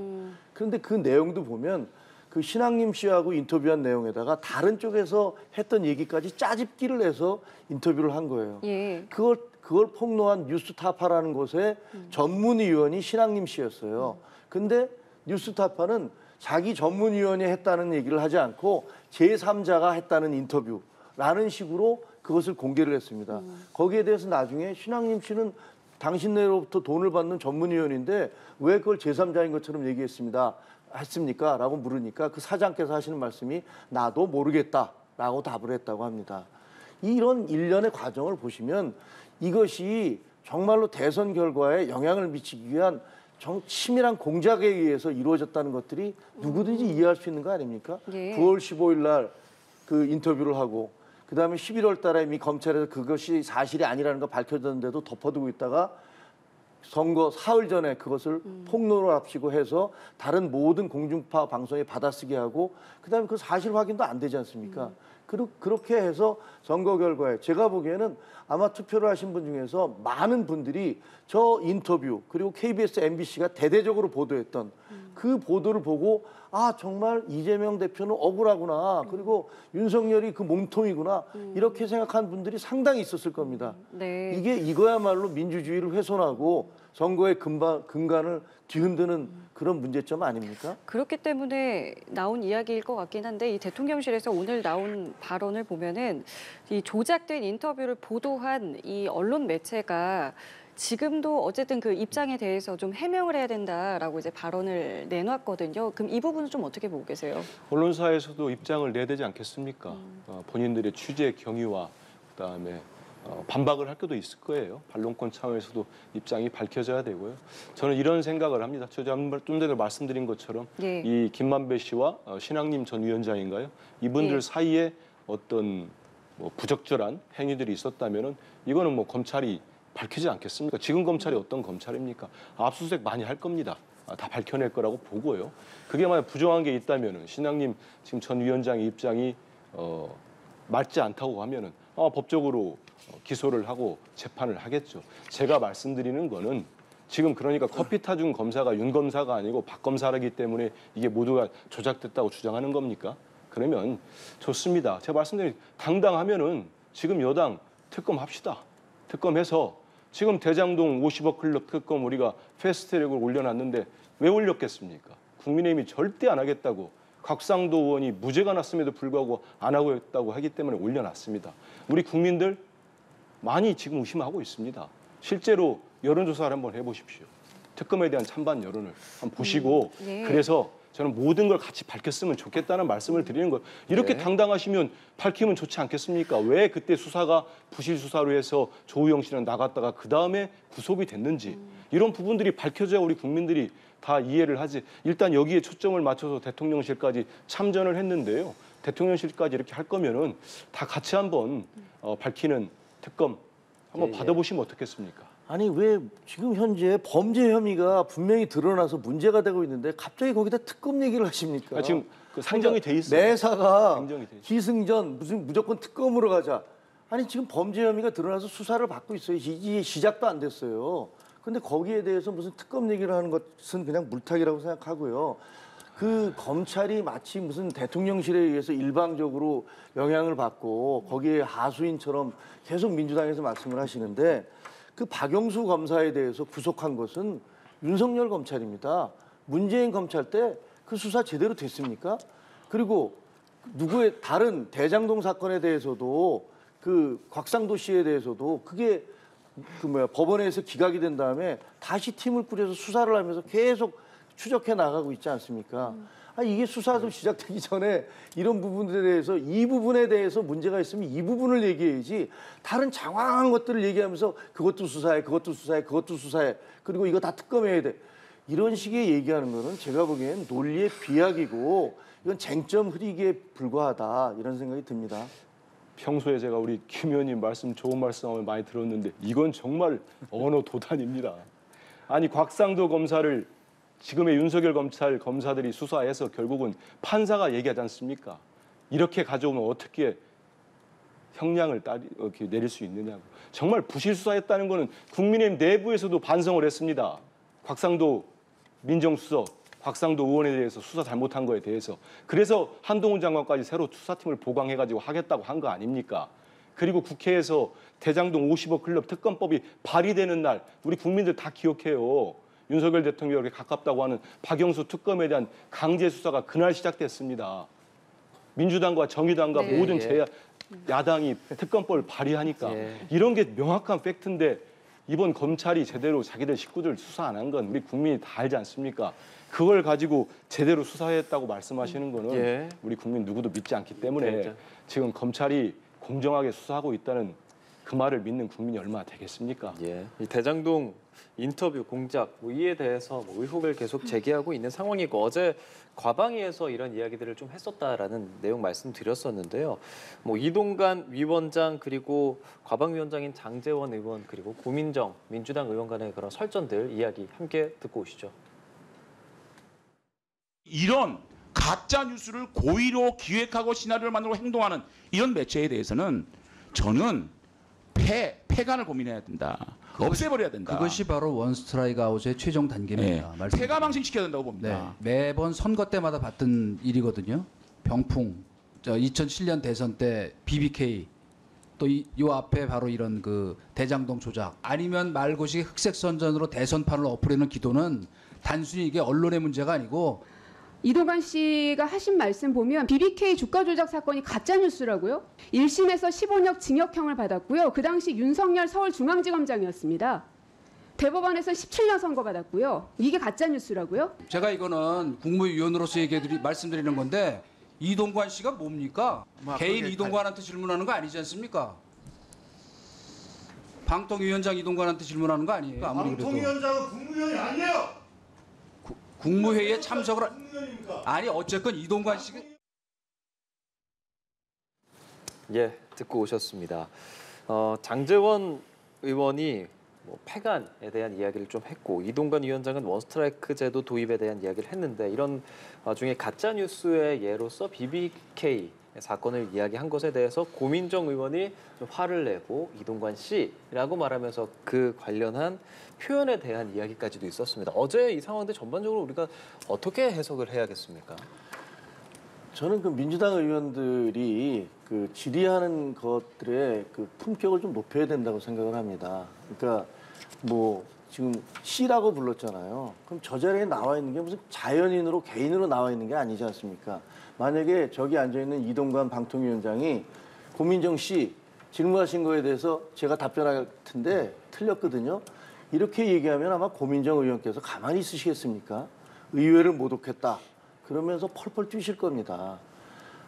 그런데 그 내용도 보면 그 신앙님 씨하고 인터뷰한 내용에다가 다른 쪽에서 했던 얘기까지 짜집기를 해서 인터뷰를 한 거예요. 예. 그걸 폭로한 뉴스타파라는 곳에 전문위원이 신앙님 씨였어요. 근데 뉴스타파는 자기 전문위원이 했다는 얘기를 하지 않고 제3자가 했다는 인터뷰라는 식으로 그것을 공개를 했습니다. 거기에 대해서 나중에 신앙님 씨는 당신네로부터 돈을 받는 전문위원인데 왜 그걸 제3자인 것처럼 했습니까? 라고 물으니까 그 사장께서 하시는 말씀이 나도 모르겠다라고 답을 했다고 합니다. 이런 일련의 과정을 보시면 이것이 정말로 대선 결과에 영향을 미치기 위한 치밀한 공작에 의해서 이루어졌다는 것들이 누구든지 이해할 수 있는 거 아닙니까? 예. 9월 15일 날 그 인터뷰를 하고 그다음에 11월 달에 이미 검찰에서 그것이 사실이 아니라는 거 밝혀졌는데도 덮어두고 있다가 선거 사흘 전에 그것을 폭로를 합치고 해서 다른 모든 공중파 방송에 받아쓰게 하고 그다음에 그 사실 확인도 안 되지 않습니까? 그렇게 해서 선거 결과에 제가 보기에는 아마 투표를 하신 분 중에서 많은 분들이 저 인터뷰 그리고 KBS, MBC가 대대적으로 보도했던 그 보도를 보고 아 정말 이재명 대표는 억울하구나 그리고 윤석열이 그 몸통이구나 이렇게 생각한 분들이 상당히 있었을 겁니다. 네. 이거야말로 민주주의를 훼손하고 선거의 근간을 뒤흔드는 그런 문제점 아닙니까? 그렇기 때문에 나온 이야기일 것 같긴 한데 이 대통령실에서 오늘 나온 발언을 보면은 이 조작된 인터뷰를 보도한 이 언론 매체가 지금도 어쨌든 그 입장에 대해서 좀 해명을 해야 된다라고 이제 발언을 내놨거든요. 그럼 이 부분은 좀 어떻게 보고 계세요? 언론사에서도 입장을 내야 되지 않겠습니까? 본인들의 취재 경위와 그다음에 반박을 할 때도 있을 거예요. 반론권 차원에서도 입장이 밝혀져야 되고요. 저는 이런 생각을 합니다. 좀 전에 말씀드린 것처럼 예. 이 김만배 씨와 신학님 전 위원장인가요? 이분들 예. 사이에 어떤 뭐 부적절한 행위들이 있었다면은 이거는 뭐 검찰이 밝히지 않겠습니까? 지금 검찰이 어떤 검찰입니까? 압수수색 많이 할 겁니다. 다 밝혀낼 거라고 보고요. 그게 만약 부정한 게 있다면은 신학님 지금 전 위원장의 입장이 맞지 않다고 하면은 법적으로 기소를 하고 재판을 하겠죠. 제가 말씀드리는 거는 지금 그러니까 커피 타준 검사가 윤 검사가 아니고 박 검사라기 때문에 이게 모두가 조작됐다고 주장하는 겁니까? 그러면 좋습니다. 제가 말씀드린 당당하면은 지금 여당 특검합시다. 특검해서 지금 대장동 50억 클럽 특검 우리가 패스트트랙을 올려놨는데 왜 올렸겠습니까? 국민의힘이 절대 안 하겠다고 곽상도 의원이 무죄가 났음에도 불구하고 안 하고 있다고 하기 때문에 올려놨습니다. 우리 국민들 많이 지금 의심하고 있습니다. 실제로 여론조사를 한번 해보십시오. 특검에 대한 찬반 여론을 한번 보시고 네. 그래서 저는 모든 걸 같이 밝혔으면 좋겠다는 말씀을 드리는 거예요. 이렇게 네. 당당하시면 밝히면 좋지 않겠습니까? 왜 그때 수사가 부실 수사로 해서 조우영 씨는 나갔다가 그다음에 구속이 됐는지 이런 부분들이 밝혀져야 우리 국민들이 다 이해를 하지. 일단 여기에 초점을 맞춰서 대통령실까지 참전을 했는데요. 대통령실까지 이렇게 할 거면은 다 같이 한번 밝히는 특검 한번 예, 예. 받아보시면 어떻겠습니까? 아니 왜 지금 현재 범죄 혐의가 분명히 드러나서 문제가 되고 있는데 갑자기 거기다 특검 얘기를 하십니까? 지금 그 상정이 돼 있어요. 매사가 상정이 돼 있어요. 기승전 무조건 특검으로 가자. 아니 지금 범죄 혐의가 드러나서 수사를 받고 있어요. 이게 시작도 안 됐어요. 근데 거기에 대해서 무슨 특검 얘기를 하는 것은 그냥 물타기라고 생각하고요. 그 검찰이 마치 무슨 대통령실에 의해서 일방적으로 영향을 받고 거기에 하수인처럼 계속 민주당에서 말씀을 하시는데 그 박영수 검사에 대해서 구속한 것은 윤석열 검찰입니다. 문재인 검찰 때 그 수사 제대로 됐습니까? 그리고 누구의 다른 대장동 사건에 대해서도 그 곽상도 씨에 대해서도 그게 법원에서 기각이 된 다음에 다시 팀을 꾸려서 수사를 하면서 계속 추적해 나가고 있지 않습니까? 이게 수사도 시작되기 전에 이런 부분들에 대해서 이 부분에 대해서 문제가 있으면 이 부분을 얘기해야지 다른 장황한 것들을 얘기하면서 그것도 수사해, 그것도 수사해, 그것도 수사해. 그리고 이거 다 특검해야 돼. 이런 식의 얘기하는 거는 제가 보기엔 논리의 비약이고 이건 쟁점 흐리기에 불과하다 이런 생각이 듭니다. 평소에 제가 우리 김 의원님 말씀 좋은 말씀을 많이 들었는데 이건 정말 언어 도단입니다. 아니 곽상도 검사를 지금의 윤석열 검사들이 수사해서 결국은 판사가 얘기하지 않습니까? 이렇게 가져오면 어떻게 형량을 이렇게 내릴 수 있느냐고. 정말 부실 수사했다는 거는 국민의힘 내부에서도 반성을 했습니다. 곽상도 민정수석, 곽상도 의원에 대해서 수사 잘못한 거에 대해서. 그래서 한동훈 장관까지 새로 수사팀을 보강해가지고 하겠다고 한 거 아닙니까? 그리고 국회에서 대장동 50억 클럽 특검법이 발의되는 날 우리 국민들 다 기억해요. 윤석열 대통령에게 가깝다고 하는 박영수 특검에 대한 강제 수사가 그날 시작됐습니다. 민주당과 정의당과 네. 모든 예. 야당이 특검법을 발의하니까 예. 이런 게 명확한 팩트인데 이번 검찰이 제대로 자기들 식구들 수사 안 한 건 우리 국민이 다 알지 않습니까? 그걸 가지고 제대로 수사했다고 말씀하시는 거는 예. 우리 국민 누구도 믿지 않기 때문에 네. 지금 검찰이 공정하게 수사하고 있다는 그 말을 믿는 국민이 얼마나 되겠습니까? 예, 이 대장동 인터뷰 공작 이에 대해서 의혹을 계속 제기하고 있는 상황이고 어제 과방위에서 이런 이야기들을 좀 했었다라는 내용 말씀드렸었는데요. 이동관 위원장 그리고 과방위원장인 장제원 의원 그리고 고민정 민주당 의원 간의 그런 설전들 이야기 함께 듣고 오시죠. 이런 가짜 뉴스를 고의로 기획하고 시나리오를 만들고 행동하는 이런 매체에 대해서는 저는 폐간을 고민해야 된다. 없애버려야 된다. 그것이 바로 원스트라이크 아웃의 최종 단계입니다. 네. 폐가망신시켜야 된다고 봅니다. 네. 매번 선거 때마다 봤던 일이거든요. 병풍, 2007년 대선 때 BBK, 또 이 앞에 바로 이런 그 대장동 조작, 아니면 말고시 흑색 선전으로 대선판을 엎으려는 기도는 단순히 이게 언론의 문제가 아니고 이동관 씨가 하신 말씀 보면 BBK 주가 조작 사건이 가짜 뉴스라고요? 1심에서 15년 징역형을 받았고요. 그 당시 윤석열 서울중앙지검장이었습니다. 대법원에서 17년 선고받았고요. 이게 가짜 뉴스라고요? 제가 이거는 국무위원으로서 말씀드리는 건데 이동관 씨가 뭡니까? 개인 이동관한테 질문하는 거 아니지 않습니까? 방통위원장 이동관한테 질문하는 거 아니에요? 아무리 그래도. 방통위원장은 국무위원이 아니에요. 국무회의에 참석을 아니 어쨌건 이동관 씨가 예, 듣고 오셨습니다. 장제원 의원이 폐간에 대한 이야기를 좀 했고 이동관 위원장은 원스트라이크 제도 도입에 대한 이야기를 했는데 이런 와중에 가짜 뉴스의 예로서 BBK 사건을 이야기한 것에 대해서 고민정 의원이 좀 화를 내고 이동관 씨라고 말하면서 그 관련한 표현에 대한 이야기까지도 있었습니다. 어제 이 상황들 전반적으로 우리가 어떻게 해석을 해야겠습니까? 저는 그 민주당 의원들이 그 질의하는 것들의 그 품격을 좀 높여야 된다고 생각을 합니다. 그러니까 지금 씨라고 불렀잖아요. 그럼 저 자리에 나와 있는 게 무슨 자연인으로 개인으로 나와 있는 게 아니지 않습니까? 만약에 저기 앉아있는 이동관 방통위원장이 고민정 씨 질문하신 거에 대해서 제가 답변할 텐데 틀렸거든요. 이렇게 얘기하면 아마 고민정 의원께서 가만히 있으시겠습니까? 의회를 모독했다. 그러면서 펄펄 뛰실 겁니다.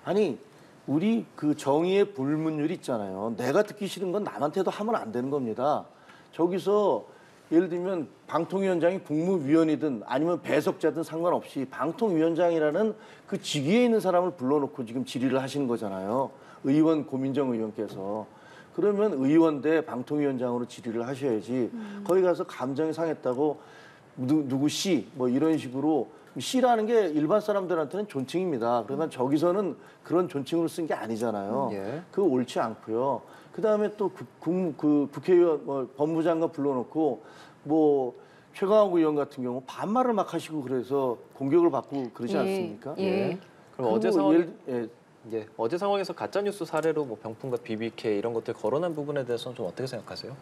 아니 우리 그 정의의 불문율 있잖아요. 내가 듣기 싫은 건 남한테도 하면 안 되는 겁니다. 저기서 예를 들면 방통위원장이 국무위원이든 아니면 배석자든 상관없이 방통위원장이라는 그 직위에 있는 사람을 불러놓고 지금 질의를 하시는 거잖아요. 의원 고민정 의원께서. 그러면 의원 대 방통위원장으로 질의를 하셔야지 거기 가서 감정이 상했다고 누구 씨 이런 식으로 씨라는 게 일반 사람들한테는 존칭입니다. 그러나 저기서는 그런 존칭으로 쓴 게 아니잖아요. 예. 그거 옳지 않고요. 그다음에 또 국회의원 법무장관 불러놓고 최강욱 의원 같은 경우 반말을 막 하시고 그래서 공격을 받고 그러지 않습니까? 예. 그럼 어제 상황에서 가짜 뉴스 사례로 병풍과 BBK 이런 것들 거론한 부분에 대해서는 좀 어떻게 생각하세요?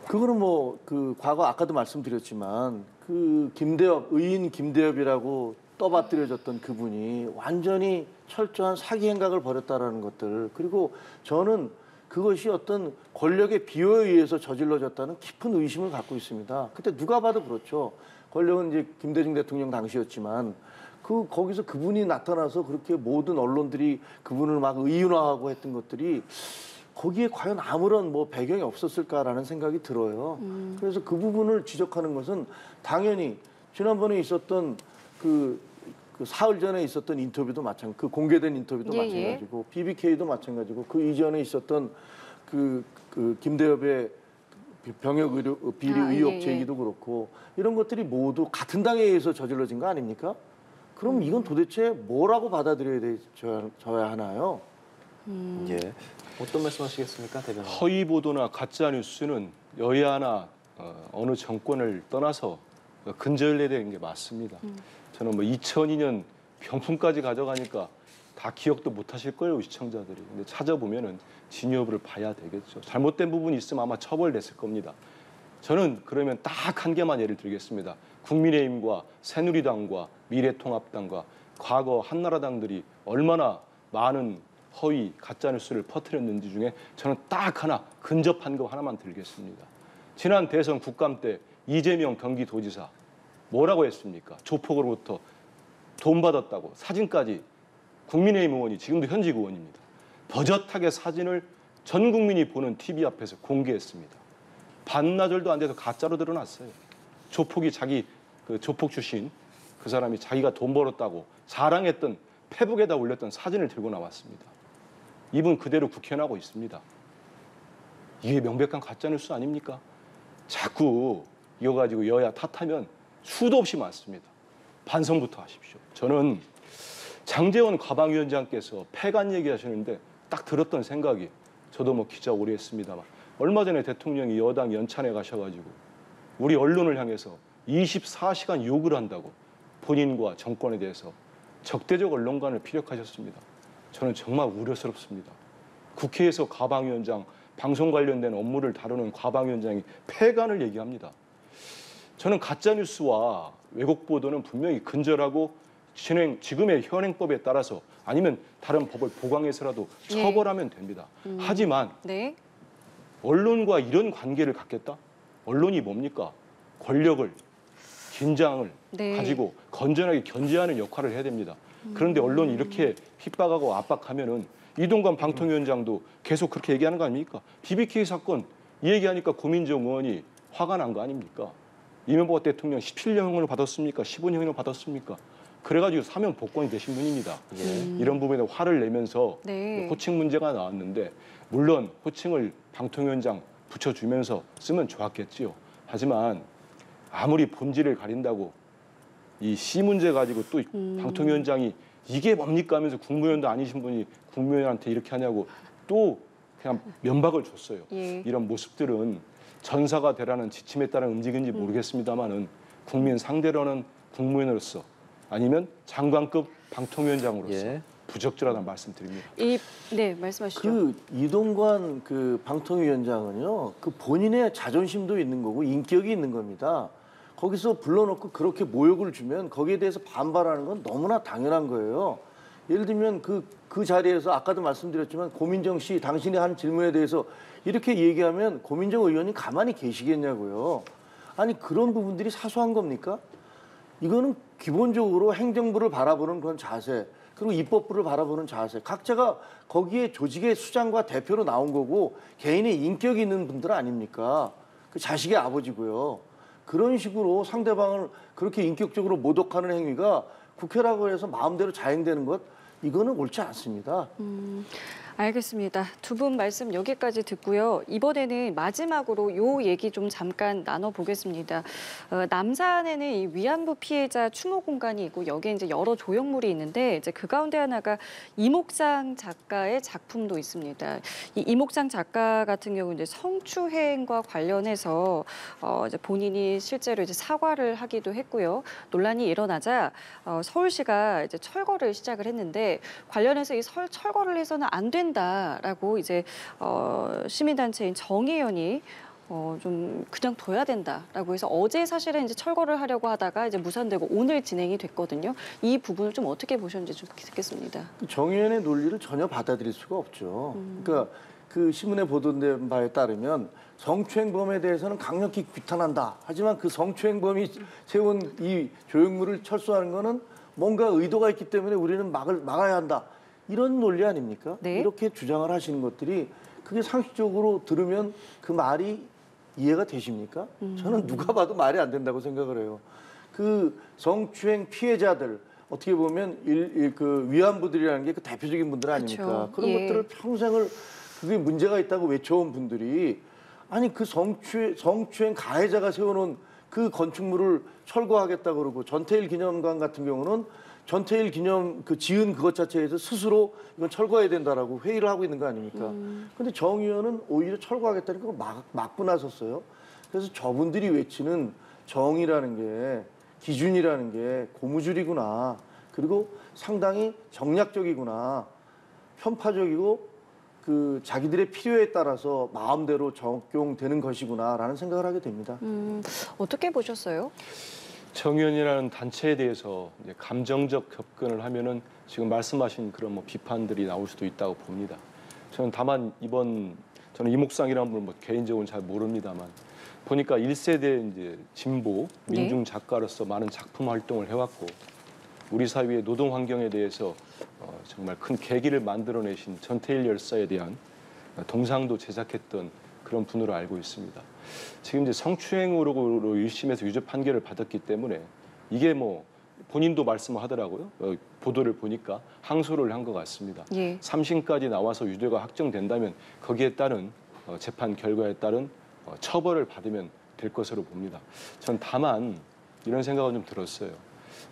그거는 과거 아까도 말씀드렸지만 의인 김대엽이라고 떠받들여졌던 그분이 완전히 철저한 사기 행각을 벌였다라는 것들, 그리고 저는 그것이 어떤 권력의 비호에 의해서 저질러졌다는 깊은 의심을 갖고 있습니다. 그때 누가 봐도 그렇죠. 권력은 이제 김대중 대통령 당시였지만 거기서 그분이 나타나서 그렇게 모든 언론들이 그분을 막 의인화하고 했던 것들이 거기에 과연 아무런 배경이 없었을까라는 생각이 들어요. 그래서 그 부분을 지적하는 것은 당연히 지난번에 있었던 그 사흘 전에 있었던 인터뷰도 마찬가지, 그 공개된 인터뷰도 마찬가지고 BBK도 마찬가지고 그 이전에 있었던 그 김대엽의 병역 비리 의혹 제기도 그렇고 이런 것들이 모두 같은 당에 의해서 저질러진 거 아닙니까? 그럼 이건 도대체 뭐라고 받아들여야 하나요? 예. 어떤 말씀하시겠습니까, 대변인? 허위 보도나 가짜 뉴스는 여야나 어느 정권을 떠나서 근절해야 되는 게 맞습니다. 저는 2002년 병풍까지 가져가니까 다 기억도 못 하실 거예요, 시청자들이. 근데 찾아보면은 진위 여부를 봐야 되겠죠. 잘못된 부분이 있으면 아마 처벌됐을 겁니다. 저는 그러면 딱 한 개만 예를 들겠습니다. 국민의힘과 새누리당과 미래통합당과 과거 한나라당들이 얼마나 많은 허위, 가짜뉴스를 퍼뜨렸는지 중에 저는 딱 하나, 근접한 거 하나만 들겠습니다. 지난 대선 국감 때 이재명 경기도지사 뭐라고 했습니까? 조폭으로부터 돈 받았다고 사진까지 국민의힘 의원이 지금도 현직 의원입니다. 버젓하게 사진을 전 국민이 보는 TV 앞에서 공개했습니다. 반나절도 안 돼서 가짜로 드러났어요. 조폭이 자기 그 조폭 출신 그 사람이 자기가 돈 벌었다고 자랑했던 페북에다 올렸던 사진을 들고 나왔습니다. 이분 그대로 국회의원하고 있습니다. 이게 명백한 가짜뉴스 아닙니까? 자꾸 이거 가지고 여야 탓하면 수도 없이 많습니다. 반성부터 하십시오. 저는 장제원 과방위원장께서 폐간 얘기하시는데 딱 들었던 생각이, 저도 뭐 기자 오래 했습니다만 얼마 전에 대통령이 여당 연찬회 가셔가지고 우리 언론을 향해서 24시간 욕을 한다고 본인과 정권에 대해서 적대적 언론관을 피력하셨습니다. 저는 정말 우려스럽습니다. 국회에서 과방위원장, 방송 관련된 업무를 다루는 과방위원장이 폐간을 얘기합니다. 저는 가짜뉴스와 왜곡 보도는 분명히 근절하고 지금의 현행법에 따라서 아니면 다른 법을 보강해서라도 처벌하면 됩니다. 하지만 네. 언론과 이런 관계를 갖겠다? 언론이 뭡니까? 권력을, 긴장을 네. 가지고 건전하게 견제하는 역할을 해야 됩니다. 그런데 언론이 이렇게 핍박하고 압박하면은 이동관 방통위원장도 계속 그렇게 얘기하는 거 아닙니까? BBK 사건 이 얘기하니까 고민정 의원이 화가 난 거 아닙니까? 이명박 대통령 17년형을 받았습니까? 15년형을 받았습니까? 그래가지고 사면 복권이 되신 분입니다. 이런 부분에 화를 내면서 네. 호칭 문제가 나왔는데 물론 호칭을 방통위원장 붙여주면서 쓰면 좋았겠지요. 하지만 아무리 본질을 가린다고 이 씨 문제 가지고 또 방통위원장이 이게 뭡니까 하면서 국무위원도 아니신 분이 국무위원한테 이렇게 하냐고 또 그냥 면박을 줬어요. 예. 이런 모습들은 전사가 되라는 지침에 따른 움직인지 모르겠습니다만은 국민 상대로는 국무위원으로서 아니면 장관급 방통위원장으로서 예. 부적절하다는 말씀드립니다. 네, 말씀하시죠. 그 이동관 그 방통위원장은요, 그 본인의 자존심도 있는 거고 인격이 있는 겁니다. 거기서 불러놓고 그렇게 모욕을 주면 거기에 대해서 반발하는 건 너무나 당연한 거예요. 예를 들면 그 자리에서 아까도 말씀드렸지만 고민정 씨 당신이 한 질문에 대해서 이렇게 얘기하면 고민정 의원이 가만히 계시겠냐고요. 아니 그런 부분들이 사소한 겁니까? 이거는 기본적으로 행정부를 바라보는 그런 자세, 그리고 입법부를 바라보는 자세, 각자가 거기에 조직의 수장과 대표로 나온 거고 개인의 인격이 있는 분들 아닙니까? 그 자식의 아버지고요. 그런 식으로 상대방을 그렇게 인격적으로 모독하는 행위가 국회라고 해서 마음대로 자행되는 것, 이거는 옳지 않습니다. 알겠습니다. 두 분 말씀 여기까지 듣고요. 이번에는 마지막으로 요 얘기 좀 잠깐 나눠보겠습니다. 남산에는 이 위안부 피해자 추모 공간이 있고 여기에 이제 여러 조형물이 있는데 이제 그 가운데 하나가 이목상 작가의 작품도 있습니다. 이 이목상 작가 같은 경우 이제 성추행과 관련해서 이제 본인이 실제로 이제 사과를 하기도 했고요. 논란이 일어나자 서울시가 이제 철거를 시작을 했는데 관련해서 이 철거를 해서는 안 된다라고 이제 시민단체인 정의연이 좀 그냥 둬야 된다라고 해서 어제 사실은 이제 철거를 하려고 하다가 이제 무산되고 오늘 진행이 됐거든요. 이 부분을 좀 어떻게 보셨는지 좀 듣겠습니다. 정의연의 논리를 전혀 받아들일 수가 없죠. 그러니까 그 신문에 보도된 바에 따르면 성추행범에 대해서는 강력히 규탄한다. 하지만 그 성추행범이 세운 이 조형물을 철수하는 거는 뭔가 의도가 있기 때문에 우리는 막아야 한다. 이런 논리 아닙니까? 네. 이렇게 주장을 하시는 것들이 그게 상식적으로 들으면 그 말이 이해가 되십니까? 저는 누가 봐도 말이 안 된다고 생각을 해요. 그 성추행 피해자들 어떻게 보면 그 위안부들이라는 게 그 대표적인 분들 아닙니까? 그렇죠. 그런 예. 것들을 평생을 그게 문제가 있다고 외쳐온 분들이 아니 그 성추행 가해자가 세워놓은 그 건축물을 철거하겠다 그러고 전태일 기념관 같은 경우는 전태일 기념 그 지은 그것 자체에서 스스로 이건 철거해야 된다라고 회의를 하고 있는 거 아닙니까? 근데 정 의원은 오히려 철거하겠다니까 막고 나섰어요. 그래서 저분들이 외치는 정의라는 게 기준이라는 게 고무줄이구나. 그리고 상당히 정략적이구나. 편파적이고 그 자기들의 필요에 따라서 마음대로 적용되는 것이구나라는 생각을 하게 됩니다. 어떻게 보셨어요? 정의연이라는 단체에 대해서 이제 감정적 접근을 하면은 지금 말씀하신 그런 뭐 비판들이 나올 수도 있다고 봅니다. 저는 다만 저는 이목상이라는 분은 뭐 개인적으로는 잘 모릅니다만 보니까 1세대 이제 진보 민중 작가로서 많은 작품 활동을 해왔고 우리 사회의 노동 환경에 대해서 정말 큰 계기를 만들어내신 전태일 열사에 대한 동상도 제작했던 그런 분으로 알고 있습니다. 지금 이제 성추행으로 1심에서 유죄 판결을 받았기 때문에 이게 뭐 본인도 말씀하더라고요. 보도를 보니까 항소를 한 것 같습니다. 예. 3심까지 나와서 유죄가 확정된다면 거기에 따른 재판 결과에 따른 처벌을 받으면 될 것으로 봅니다. 전 다만 이런 생각은 좀 들었어요.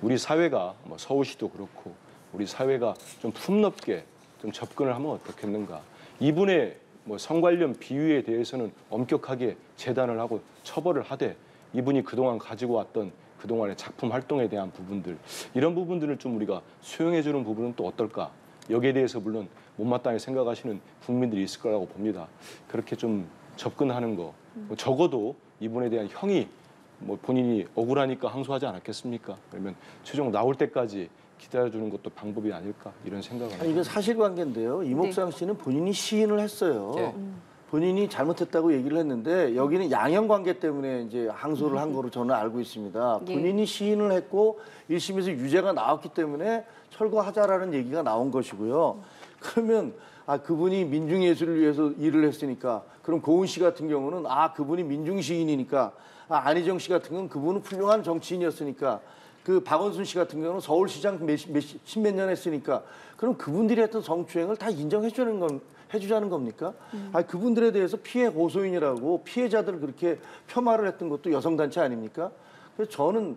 우리 사회가 뭐 서울시도 그렇고 우리 사회가 좀 품넓게 좀 접근을 하면 어떻겠는가. 이분의 뭐 성 관련 비위에 대해서는 엄격하게 재단을 하고 처벌을 하되 이분이 그동안 가지고 왔던 그동안의 작품 활동에 대한 부분들 이런 부분들을 좀 우리가 수용해 주는 부분은 또 어떨까. 여기에 대해서 물론 못마땅히 생각하시는 국민들이 있을 거라고 봅니다. 그렇게 좀 접근하는 거 뭐 적어도 이분에 대한 형이 뭐 본인이 억울하니까 항소하지 않았겠습니까? 그러면 최종 나올 때까지 기다려주는 것도 방법이 아닐까 이런 생각을 합니다. 이게 사실관계인데요. 이목상 씨는 본인이 시인을 했어요. 예. 본인이 잘못했다고 얘기를 했는데 여기는 양형관계 때문에 이제 항소를 한 거로 저는 알고 있습니다. 예. 본인이 시인을 했고 1심에서 유죄가 나왔기 때문에 철거하자라는 얘기가 나온 것이고요. 그러면 그분이 민중예술을 위해서 일을 했으니까 그럼 고은 씨 같은 경우는 그분이 민중시인이니까 안희정 씨 같은 경우는 그분은 훌륭한 정치인이었으니까 그 박원순 씨 같은 경우는 서울시장 십몇 년 했으니까 그럼 그분들이 했던 성추행을 다 해주자는 겁니까? 그분들에 대해서 피해 고소인이라고 피해자들을 그렇게 폄하를 했던 것도 여성단체 아닙니까? 그래서 저는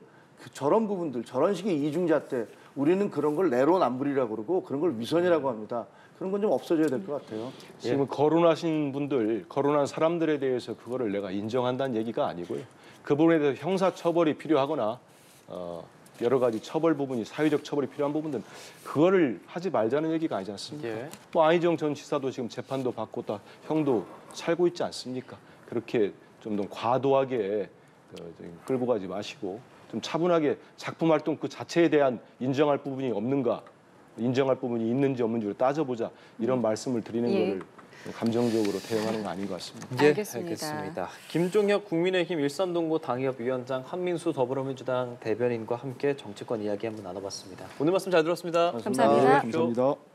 저런 부분들, 저런 식의 이중잣대 우리는 그런 걸 내로남불이라고 그러고 그런 걸 위선이라고 합니다. 그런 건 좀 없어져야 될 것 같아요. 지금 거론하신 분들, 거론한 사람들에 대해서 그거를 내가 인정한다는 얘기가 아니고요. 그 부분에 대해서 형사처벌이 필요하거나 여러 가지 처벌 부분이 사회적 처벌이 필요한 부분들은 그거를 하지 말자는 얘기가 아니지 않습니까? 예. 뭐 안희정 전 지사도 지금 재판도 받고 또 형도 살고 있지 않습니까? 그렇게 좀 더 과도하게 끌고 가지 마시고 좀 차분하게 작품 활동 그 자체에 대한 인정할 부분이 없는가, 인정할 부분이 있는지 없는지를 따져보자 이런 말씀을 드리는 예. 거를 감정적으로 대응하는 건 아닌 것 같습니다. 예, 알겠습니다. 알겠습니다. 김종혁 국민의힘 일산동구 당협위원장, 한민수 더불어민주당 대변인과 함께 정치권 이야기 한번 나눠봤습니다. 오늘 말씀 잘 들었습니다. 감사합니다. 감사합니다.